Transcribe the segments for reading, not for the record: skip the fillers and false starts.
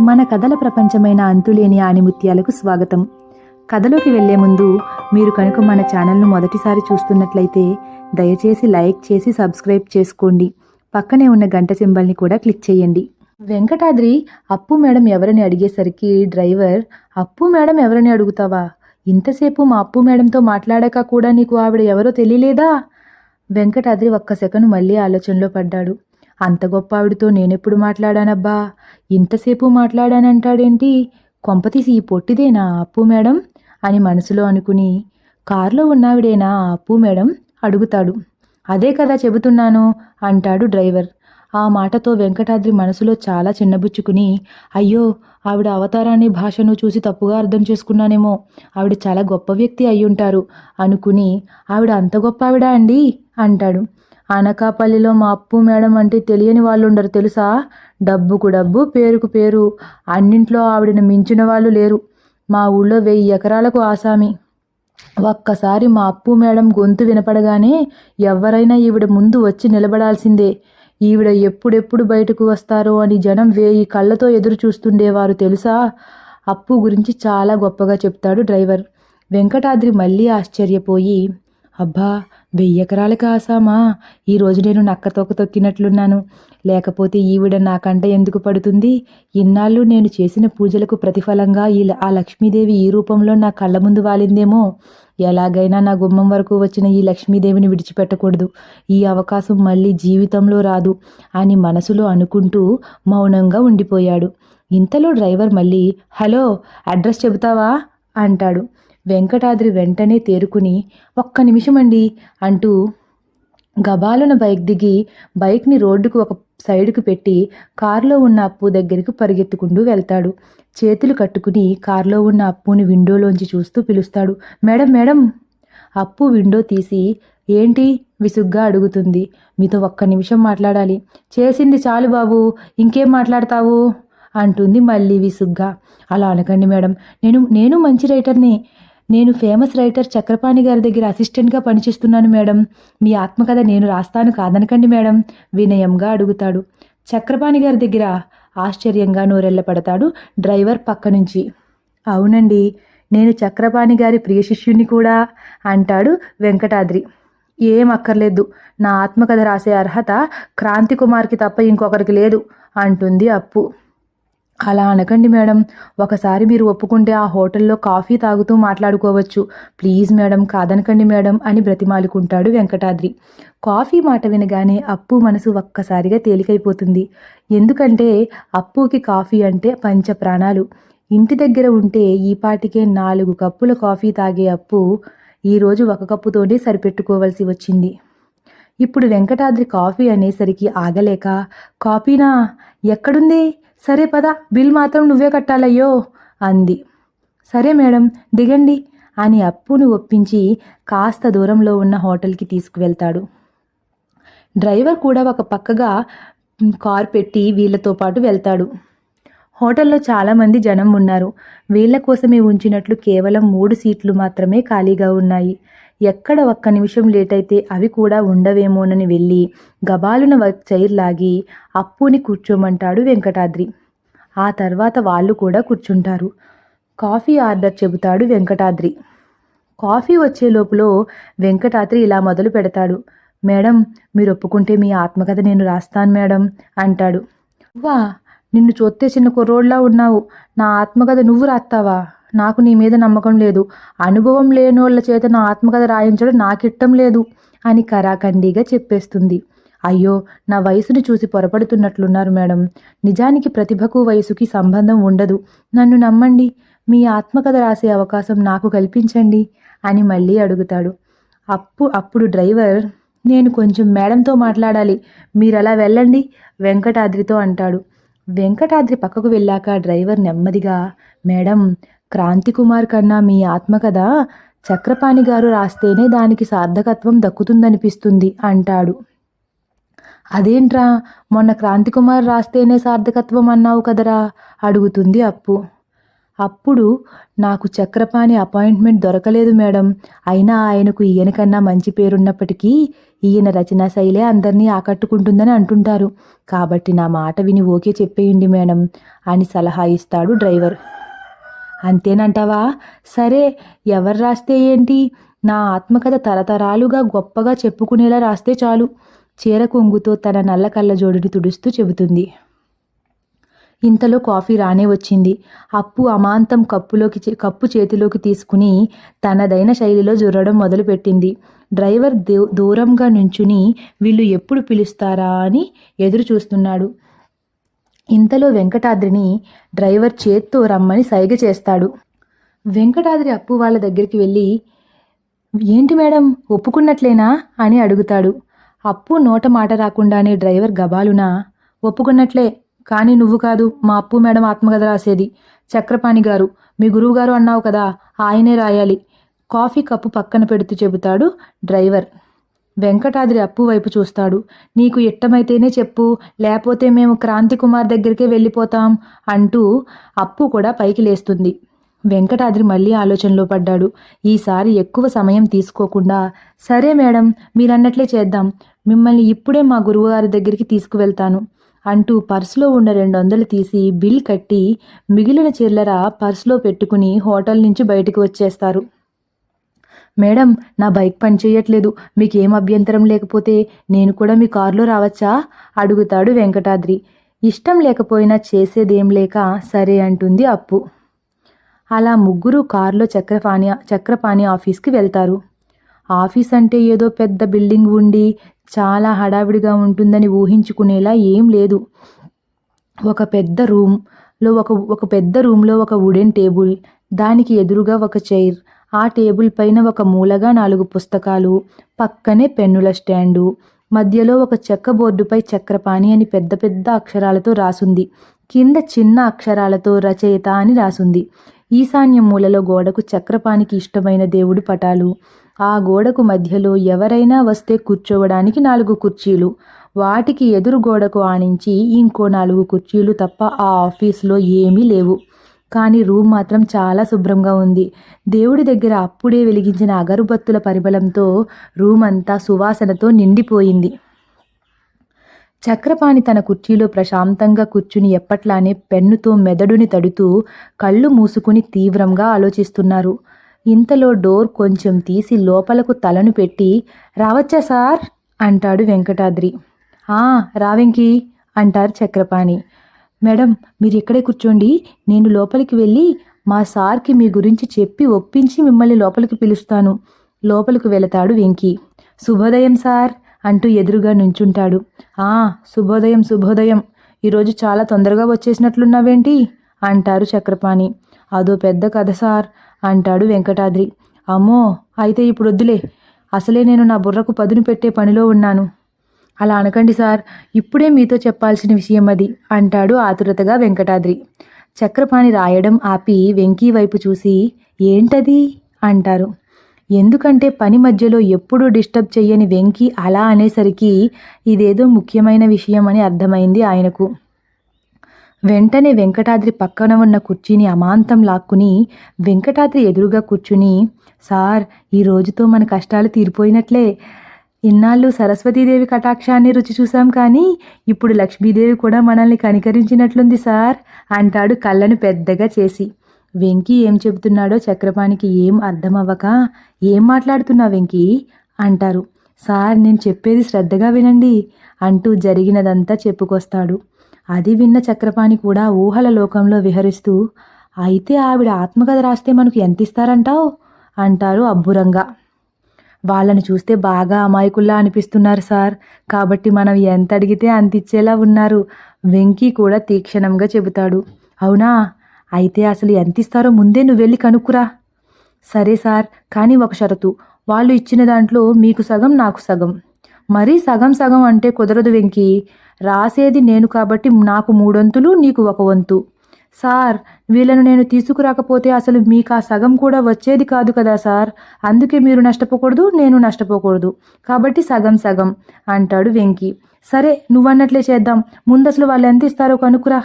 మన కథల ప్రపంచమైన అంతులేని ఆణిముత్యాలకు స్వాగతం. కథలోకి వెళ్లే ముందు మీరు కనుక మన ఛానల్ను మొదటిసారి చూస్తున్నట్లయితే దయచేసి లైక్ చేసి సబ్స్క్రైబ్ చేసుకోండి. పక్కనే ఉన్న గంట సింబల్ని కూడా క్లిక్ చేయండి. వెంకటాద్రి అప్పు మేడం ఎవరని అడిగేసరికి డ్రైవర్, అప్పు మేడం ఎవరని అడుగుతావా? ఇంతసేపు మా అప్పు మేడంతో మాట్లాడాక కూడా నీకు ఆవిడ ఎవరో తెలియలేదా? వెంకటాద్రి ఒక్క సెకను మళ్ళీ ఆలోచనలో పడ్డాడు. అంత గొప్ప ఆవిడతో నేనెప్పుడు మాట్లాడానబ్బా? ఇంతసేపు మాట్లాడానంటాడేంటి? కొంపతీసి ఈ పొట్టిదేనా అప్పు మేడం అని మనసులో అనుకుని, కారులో ఉన్నావిడేనా అప్పు మేడం అడుగుతాడు. అదే కదా చెబుతున్నాను అంటాడు డ్రైవర్. ఆ మాటతో వెంకటాద్రి మనసులో చాలా చిన్నబుచ్చుకుని, అయ్యో, ఆవిడ అవతారాన్ని భాషను చూసి తప్పుగా అర్థం చేసుకున్నానేమో, ఆవిడ చాలా గొప్ప వ్యక్తి అయ్యుంటారు అనుకుని, ఆవిడ అంత గొప్ప ఆవిడ అండి అంటాడు. అనకాపల్లిలో మా అప్పు మేడం అంటే తెలియని వాళ్ళుండరు తెలుసా? డబ్బుకు డబ్బు, పేరుకు పేరు. అన్నింట్లో ఆవిడని మించిన వాళ్ళు లేరు. మా ఊళ్ళో 1000 ఎకరాలకు ఆసామి. ఒక్కసారి మా అప్పు మేడం గొంతు వినపడగానే ఎవరైనా ఈవిడ ముందు వచ్చి నిలబడాల్సిందే. ఈవిడ ఎప్పుడెప్పుడు బయటకు వస్తారో అని జనం 1000 కళ్ళతో ఎదురు చూస్తుండేవారు తెలుసా? అప్పు గురించి చాలా గొప్పగా చెప్తాడు డ్రైవర్. వెంకటాద్రి మళ్ళీ ఆశ్చర్యపోయి, అబ్బా, 1000 ఎకరాలకి ఆసామా? ఈరోజు నేను నక్కతోక తొక్కినట్లున్నాను. లేకపోతే ఈవిడ నాకంట ఎందుకు పడుతుంది? ఇన్నాళ్ళు నేను చేసిన పూజలకు ప్రతిఫలంగా ఆ లక్ష్మీదేవి ఈ రూపంలో నా కళ్ళ ముందు వాలిందేమో. ఎలాగైనా నా గుమ్మం వరకు వచ్చిన ఈ లక్ష్మీదేవిని విడిచిపెట్టకూడదు. ఈ అవకాశం మళ్ళీ జీవితంలో రాదు అని మనసులో అనుకుంటూ మౌనంగా ఉండిపోయాడు. ఇంతలో డ్రైవర్ మళ్ళీ, హలో, అడ్రస్ చెబుతావా అంటాడు. వెంకటాద్రి వెంటనే తేరుకుని, ఒక్క నిమిషమండి అంటూ గబాలున బైక్ దిగి బైక్ని రోడ్డుకు ఒక సైడుకు పెట్టి కారులో ఉన్న అప్పు దగ్గరికి పరిగెత్తుకుంటూ వెళ్తాడు. చేతులు కట్టుకుని కారులో ఉన్న అప్పుని విండోలోంచి చూస్తూ పిలుస్తాడు, మేడం మేడం. అప్పు విండో తీసి, ఏంటి విసుగ్గా అడుగుతుంది. మీతో ఒక్క నిమిషం మాట్లాడాలి. చేసింది చాలు బాబు, ఇంకేం మాట్లాడతావు అంటుంది మళ్ళీ విసుగ్గా. అలా అనకండి మేడం, నేను మంచి రైటర్ని. నేను ఫేమస్ రైటర్ చక్రపాణి గారి దగ్గర అసిస్టెంట్గా పనిచేస్తున్నాను మేడం. మీ ఆత్మకథ నేను రాస్తాను కాదనకండి మేడం వినయంగా అడుగుతాడు. చక్రపాణి గారి దగ్గర? ఆశ్చర్యంగా నోరెళ్ళపడతాడు డ్రైవర్ పక్క నుంచి. అవునండి, నేను చక్రపాణి గారి ప్రియ శిష్యుని కూడా అంటాడు వెంకటాద్రి. ఏం అక్కర్లేదు, నా ఆత్మకథ రాసే అర్హత క్రాంతి కుమార్కి తప్ప ఇంకొకరికి లేదు అంటుంది అప్పు. అలా అనకండి మేడం, ఒకసారి మీరు ఒప్పుకుంటే ఆ హోటల్లో కాఫీ తాగుతూ మాట్లాడుకోవచ్చు. ప్లీజ్ మేడం, కాదనకండి మేడం అని బ్రతిమాలుకుంటాడు వెంకటాద్రి. కాఫీ మాట వినగానే అప్పు మనసు ఒక్కసారిగా తేలికైపోతుంది. ఎందుకంటే అప్పుకి కాఫీ అంటే పంచ ప్రాణాలు. ఇంటి దగ్గర ఉంటే ఈపాటికే 4 కప్పుల కాఫీ తాగే అప్పు ఈరోజు 1 కప్పుతోనే సరిపెట్టుకోవలసి వచ్చింది. ఇప్పుడు వెంకటాద్రి కాఫీ అనేసరికి ఆగలేక, కాఫీనా, ఎక్కడుంది? సరే పద, బిల్ మాత్రం నువ్వే కట్టాలయ్యో అంది. సరే మేడం, దిగండి అని అప్పును ఒప్పించి కాస్త దూరంలో ఉన్న హోటల్కి తీసుకువెళ్తాడు. డ్రైవర్ కూడా ఒక పక్కగా కార్ పెట్టి వీళ్ళతో పాటు వెళ్తాడు. హోటల్లో చాలామంది జనం ఉన్నారు. వీళ్ళ కోసమే ఉంచినట్లు కేవలం 3 సీట్లు మాత్రమే ఖాళీగా ఉన్నాయి. ఎక్కడ ఒక్క నిమిషం లేట్ అయితే అవి కూడా ఉండవేమోనని వెళ్ళి గబాలున చైర్ లాగి అప్పుని కూర్చోమంటాడు వెంకటాద్రి. ఆ తర్వాత వాళ్ళు కూడా కూర్చుంటారు. కాఫీ ఆర్డర్ చెబుతాడు వెంకటాద్రి. కాఫీ వచ్చే లోపులో వెంకటాద్రి ఇలా మొదలు పెడతాడు. మేడం, మీరు ఒప్పుకుంటే మీ ఆత్మకథ నేను రాస్తాను మేడం అంటాడు. వా, నిన్ను చూస్తే చిన్న కుర్రోడ్లా ఉన్నావు. నా ఆత్మకథ నువ్వు రాస్తావా? నాకు నీ మీద నమ్మకం లేదు. అనుభవం లేనోళ్ల చేత నా ఆత్మకథ రాయించడం నాకిట్టం లేదు అని కరాఖండిగా చెప్పేస్తుంది. అయ్యో, నా వయసుని చూసి పొరపడుతున్నట్లున్నారు మేడం. నిజానికి ప్రతిభకు వయసుకి సంబంధం ఉండదు. నన్ను నమ్మండి. మీ ఆత్మకథ రాసే అవకాశం నాకు కల్పించండి అని మళ్ళీ అడుగుతాడు. అప్పుడు డ్రైవర్, నేను కొంచెం మేడంతో మాట్లాడాలి, మీరలా వెళ్ళండి వెంకటాద్రితో అంటాడు. వెంకటాద్రి పక్కకు వెళ్ళాక డ్రైవర్ నెమ్మదిగా, మేడం, క్రాంతికుమార్ కన్నా మీ ఆత్మకథ చక్రపాణి గారు రాస్తేనే దానికి సార్థకత్వం దక్కుతుందనిపిస్తుంది అంటాడు. అదేంట్రా, మొన్న క్రాంతికుమార్ రాస్తేనే సార్థకత్వం అన్నావు కదరా అడుగుతుంది అప్పు. అప్పుడు నాకు చక్రపాణి అపాయింట్మెంట్ దొరకలేదు మేడం. అయినా ఆయనకు ఈయనకన్నా మంచి పేరున్నప్పటికీ ఈయన రచనా శైలే అందరినీ ఆకట్టుకుంటుందని అంటుంటారు. కాబట్టి నా మాట విని ఓకే చెప్పేయండి మేడం అని సలహా ఇస్తాడు డ్రైవర్. అంతేనంటావా? సరే, ఎవరు రాస్తే ఏంటి? నా ఆత్మకథ తరతరాలుగా గొప్పగా చెప్పుకునేలా రాస్తే చాలు. చీర కొంగుతో తన నల్ల కళ్ళజోడుని తుడుస్తూ చెబుతుంది. ఇంతలో కాఫీ రానే వచ్చింది. అప్పు అమాంతం కప్పు చేతిలోకి తీసుకుని తనదైన శైలిలో జుర్రడం మొదలుపెట్టింది. డ్రైవర్ దూరంగా నుంచుని వీళ్ళు ఎప్పుడు పిలుస్తారా అని ఎదురు చూస్తున్నాడు. ఇంతలో వెంకటాద్రిని డ్రైవర్ చేత్తో రమ్మని సైగ చేస్తాడు. వెంకటాద్రి అప్పు వాళ్ళ దగ్గరికి వెళ్ళి, ఏంటి మేడం, ఒప్పుకున్నట్లేనా అని అడుగుతాడు. అప్పు నోట మాట రాకుండానే డ్రైవర్ గబాలునా, ఒప్పుకున్నట్లే, కానీ నువ్వు కాదు, మా అప్పు మేడం ఆత్మకథ రాసేది. చక్రపాణి గారు, మీ గురువుగారు అన్నావు కదా, ఆయనే రాయాలి. కాఫీ కప్పు పక్కన పెడుతూ చెబుతాడు డ్రైవర్. వెంకటాద్రి అప్పు వైపు చూస్తాడు. నీకు ఇష్టమైతేనే చెప్పు, లేకపోతే మేము క్రాంతి కుమార్ దగ్గరికే వెళ్ళిపోతాం అంటూ అప్పు కూడా పైకి లేస్తుంది. వెంకటాద్రి మళ్ళీ ఆలోచనలో పడ్డాడు. ఈసారి ఎక్కువ సమయం తీసుకోకుండా, సరే మేడం, మీరన్నట్లే చేద్దాం, మిమ్మల్ని ఇప్పుడే మా గురువుగారి దగ్గరికి తీసుకువెళ్తాను అంటూ పర్సులో ఉన్న 200 తీసి బిల్ కట్టి మిగిలిన చిల్లర పర్సులో పెట్టుకుని హోటల్ నుంచి బయటకు వచ్చేస్తారు. మేడం, నా బైక్ పనిచేయట్లేదు, మీకేం అభ్యంతరం లేకపోతే నేను కూడా మీ కారులో రావచ్చా అడుగుతాడు వెంకటాద్రి. ఇష్టం లేకపోయినా చేసేదేం లేక సరే అంటుంది అప్పు. అలా ముగ్గురు కారులో చక్రపాణి ఆఫీస్కి వెళ్తారు. ఆఫీస్ అంటే ఏదో పెద్ద బిల్డింగ్ ఉండి చాలా హడావిడిగా ఉంటుందని ఊహించుకునేలా ఏం లేదు. ఒక పెద్ద రూమ్లో ఒక వుడెన్ టేబుల్, దానికి ఎదురుగా ఒక చైర్, ఆ టేబుల్ పైన ఒక మూలగా 4 పుస్తకాలు, పక్కనే పెన్నుల స్టాండు, మధ్యలో ఒక చెక్క బోర్డుపై చక్రపాణి అని పెద్ద పెద్ద అక్షరాలతో రాసుంది. కింద చిన్న అక్షరాలతో రచయిత అని రాసుంది. ఈశాన్య మూలలో గోడకు చక్రపాణికి ఇష్టమైన దేవుడి పటాలు, ఆ గోడకు మధ్యలో ఎవరైనా వస్తే కూర్చోవడానికి 4 కుర్చీలు, వాటికి ఎదురు గోడకు ఆనించి ఇంకో 4 కుర్చీలు తప్ప ఆ ఆఫీసులో ఏమీ లేవు. కానీ రూమ్ మాత్రం చాలా శుభ్రంగా ఉంది. దేవుడి దగ్గర అప్పుడే వెలిగించిన అగరుబత్తుల పరిమళంతో రూమ్ అంతా సువాసనతో నిండిపోయింది. చక్రపాణి తన కుర్చీలో ప్రశాంతంగా కూర్చుని ఎప్పట్లానే పెన్నుతో మెదడుని తడుతూ కళ్ళు మూసుకుని తీవ్రంగా ఆలోచిస్తున్నారు. ఇంతలో డోర్ కొంచెం తీసి లోపలకు తలను పెట్టి, రావచ్చా సార్ అంటాడు వెంకటాద్రి. రావెంకి అంటారు చక్రపాణి. మేడం, మీరు ఇక్కడే కూర్చోండి, నేను లోపలికి వెళ్ళి మా సార్కి మీ గురించి చెప్పి ఒప్పించి మిమ్మల్ని లోపలికి పిలుస్తాను. లోపలికి వెళతాడు వెంకీ. శుభోదయం సార్ అంటూ ఎదురుగా నుంచుంటాడు. శుభోదయం, ఈరోజు చాలా తొందరగా వచ్చేసినట్లున్నావేంటి అంటారు చక్రపాణి. అదో పెద్ద కథ సార్ అంటాడు వెంకటాద్రి. అమ్మో, అయితే ఇప్పుడు వద్దులే, అసలే నేను నా బుర్రకు పదును పెట్టే పనిలో ఉన్నాను. అలా అనకండి సార్, ఇప్పుడే మీతో చెప్పాల్సిన విషయం అది అంటాడు ఆతురతగా వెంకటాద్రి. చక్రపాణి రాయడం ఆపి వెంకీ వైపు చూసి, ఏంటది అంటారు. ఎందుకంటే పని మధ్యలో ఎప్పుడూ డిస్టర్బ్ చెయ్యని వెంకీ అలా అనేసరికి ఇదేదో ముఖ్యమైన విషయం అని అర్థమైంది ఆయనకు. వెంటనే వెంకటాద్రి పక్కన ఉన్న కుర్చీని అమాంతం లాక్కుని వెంకటాద్రి ఎదురుగా కూర్చుని, సార్, ఈ రోజుతో మన కష్టాలు తీరిపోయినట్లే. ఇన్నాళ్ళు సరస్వతీదేవి కటాక్షాన్ని రుచి చూసాం, కానీ ఇప్పుడు లక్ష్మీదేవి కూడా మనల్ని కనికరించినట్లుంది సార్ అంటాడు కళ్ళను పెద్దగా చేసి. వెంకీ ఏం చెబుతున్నాడో చక్రపాణికి ఏం అర్థమవ్వక, ఏం మాట్లాడుతున్నా వెంకీ అంటారు. సార్, నేను చెప్పేది శ్రద్ధగా వినండి అంటూ జరిగినదంతా చెప్పుకొస్తాడు. అది విన్న చక్రపాణి కూడా ఊహల లోకంలో విహరిస్తూ, అయితే ఆవిడ ఆత్మకథ రాస్తే మనకు ఎంత ఇస్తారంటావు అంటారు అబ్బురంగా. వాళ్ళని చూస్తే బాగా అమాయకుల్లా అనిపిస్తున్నారు సార్, కాబట్టి మనం ఎంత అడిగితే అంత ఇచ్చేలా ఉన్నారు వెంకీ కూడా తీక్షణంగా చెబుతాడు. అవునా? అయితే అసలు ఎంత ఇస్తారో ముందే నువ్వు వెళ్ళి కనుక్కురా. సరే సార్, కానీ ఒక షరతు, వాళ్ళు ఇచ్చిన దాంట్లో మీకు సగం నాకు సగం. మరీ సగం సగం అంటే కుదరదు వెంకీ, రాసేది నేను కాబట్టి నాకు 3 వంతులు, నీకు 1 వంతు. సార్, వీళ్ళను నేను తీసుకురాకపోతే అసలు మీకు ఆ సగం కూడా వచ్చేది కాదు కదా సార్, అందుకే మీరు నష్టపోకూడదు, నేను నష్టపోకూడదు, కాబట్టి సగం సగం అంటాడు వెంకీ. సరే, నువ్వన్నట్లే చేద్దాం, ముందసలు వాళ్ళు ఎంత ఇస్తారో కనుక్కురా.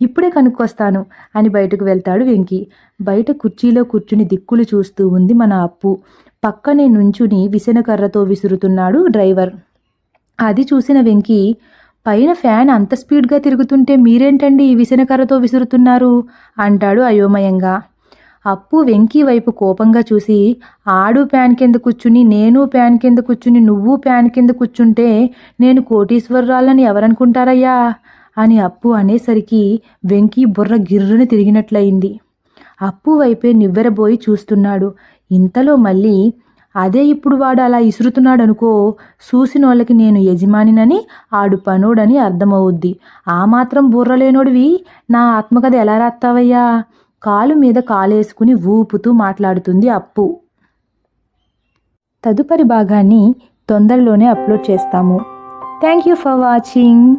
ఇప్పుడే కనుక్కొస్తాను అని బయటకు వెళ్తాడు వెంకీ. బయట కుర్చీలో కూర్చుని దిక్కులు చూస్తూ ఉంది మన అప్పు. పక్కనే నుంచుని విసనకర్రతో విసురుతున్నాడు డ్రైవర్. అది చూసిన వెంకీ, పైన ఫ్యాన్ అంత స్పీడ్గా తిరుగుతుంటే మీరేంటండి విసనకర్రతో విసురుతున్నారు అంటాడు అయోమయంగా. అప్పు వెంకీ వైపు కోపంగా చూసి, ఆడు ఫ్యాన్ కింద కూర్చుని నేను ఫ్యాన్ కింద కూర్చుని నువ్వు ఫ్యాన్ కింద కూర్చుంటే నేను కోటీశ్వరరాలని ఎవరనుకుంటారయ్యా అని అప్పు అనేసరికి వెంకీ బుర్ర గిర్రుని తిరిగినట్లయింది. అప్పు వైపే నివ్వెరబోయి చూస్తున్నాడు. ఇంతలో మళ్ళీ, అదే ఇప్పుడు వాడు అలా ఇసురుతున్నాడనుకో, చూసినోళ్ళకి నేను యజమానినని ఆడు పనోడని అర్థమవుద్ది. ఆ మాత్రం బుర్రలేనోడివి నా ఆత్మకథ ఎలా రాస్తావయ్యా? కాలు మీద కాలేసుకుని ఊపుతూ మాట్లాడుతుంది అప్పు. తదుపరి భాగాన్ని తొందరలోనే అప్లోడ్ చేస్తాము. Thank you for watching.